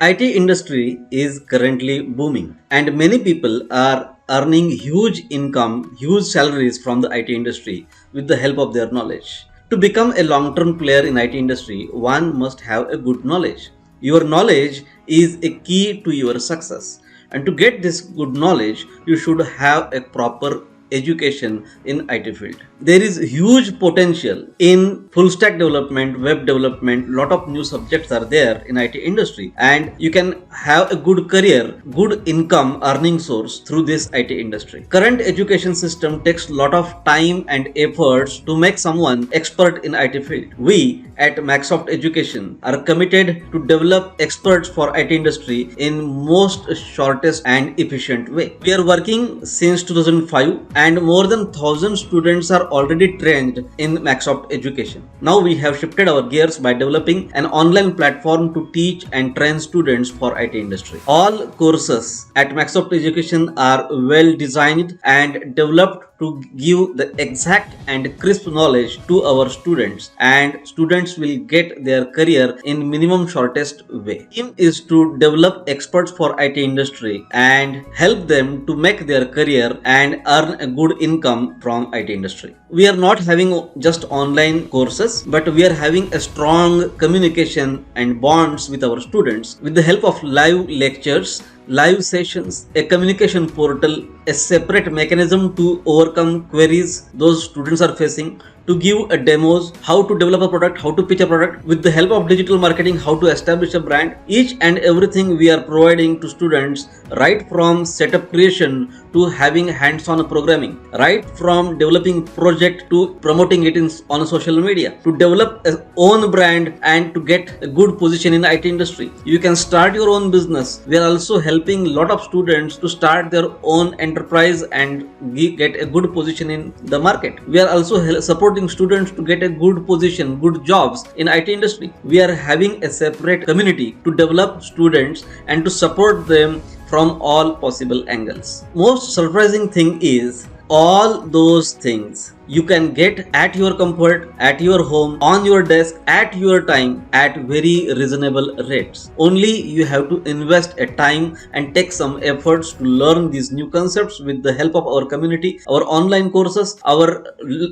IT industry is currently booming and many people are earning huge income, huge salaries from the IT industry with the help of their knowledge. To become a long-term player in IT industry, one must have a good knowledge. Your knowledge is a key to your success. And to get this good knowledge, you should have a proper education in IT field. There is huge potential in full stack development, web development. Lot of new subjects are there in IT industry, and you can have a good career, good income earning source through this IT industry. Current education system takes lot of time and efforts to make someone expert in IT field. We at MakSoft Education are committed to develop experts for IT industry in most shortest and efficient way. We are working since 2005 and more than 1,000 students are already trained in MakSoft Education. Now we have shifted our gears by developing an online platform to teach and train students for IT industry. All courses at MakSoft Education are well designed and developed to give the exact and crisp knowledge to our students, and students will get their career in minimum shortest way. Aim is to develop experts for IT industry and help them to make their career and earn a good income from IT industry. We are not having just online courses, but we are having a strong communication and bonds with our students with the help of live lectures, live sessions, a communication portal, a separate mechanism to overcome queries those students are facing, to give a demos, how to develop a product, how to pitch a product, with the help of digital marketing, how to establish a brand. Each and everything we are providing to students, right from setup creation to having hands-on programming, right from developing project to promoting it on social media, to develop a own brand and to get a good position in IT industry. You can start your own business. We are also helping a lot of students to start their own enterprise and get a good position in the market. We are also supporting students to get a good position, good jobs in IT industry. We are having a separate community to develop students and to support them from all possible angles. Most surprising thing is all those things you can get at your comfort, at your home, on your desk, at your time, at very reasonable rates. Only you have to invest a time and take some efforts to learn these new concepts with the help of our community, our online courses, our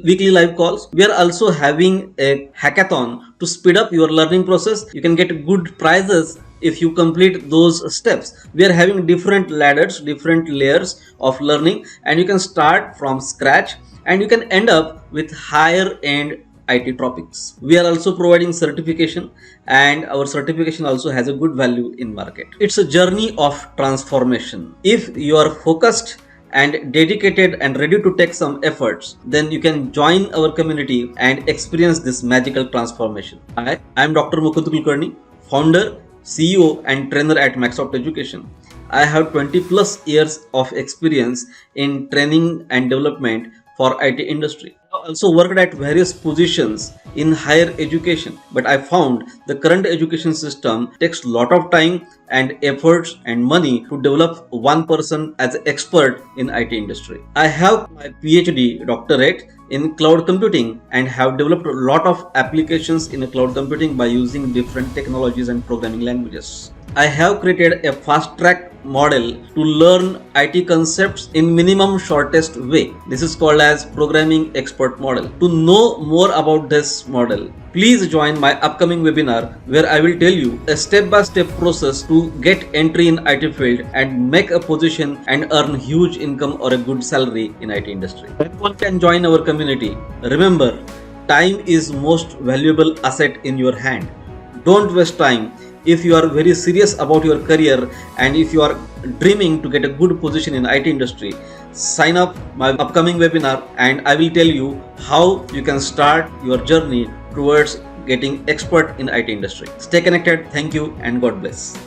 weekly live calls. We are also having a hackathon to speed up your learning process. You can get good prizes if you complete those steps. We are having different ladders, different layers of learning, and you can start from scratch and you can end up with higher end IT topics. We are also providing certification, and our certification also has a good value in market. It's a journey of transformation. If you are focused and dedicated and ready to take some efforts, then you can join our community and experience this magical transformation. I am Dr. Mukund Kulkarni, founder, CEO and trainer at MakSoft Education. I have 20 plus years of experience in training and development for IT industry. I also worked at various positions in higher education, but I found the current education system takes a lot of time and efforts and money to develop one person as an expert in IT industry. I have my PhD doctorate in cloud computing and have developed a lot of applications in cloud computing by using different technologies and programming languages. I have created a fast track model to learn IT concepts in minimum shortest way. This is called as programming expert model. To know more about this model, please join my upcoming webinar where I will tell you a step-by-step process to get entry in IT field and make a position and earn huge income or a good salary in IT industry. Everyone can join our community. Remember, time is most valuable asset in your hand. Don't waste time. If you are very serious about your career and if you are dreaming to get a good position in IT industry, sign up my upcoming webinar and I will tell you how you can start your journey towards getting expert in IT industry. Stay connected. Thank you and God bless.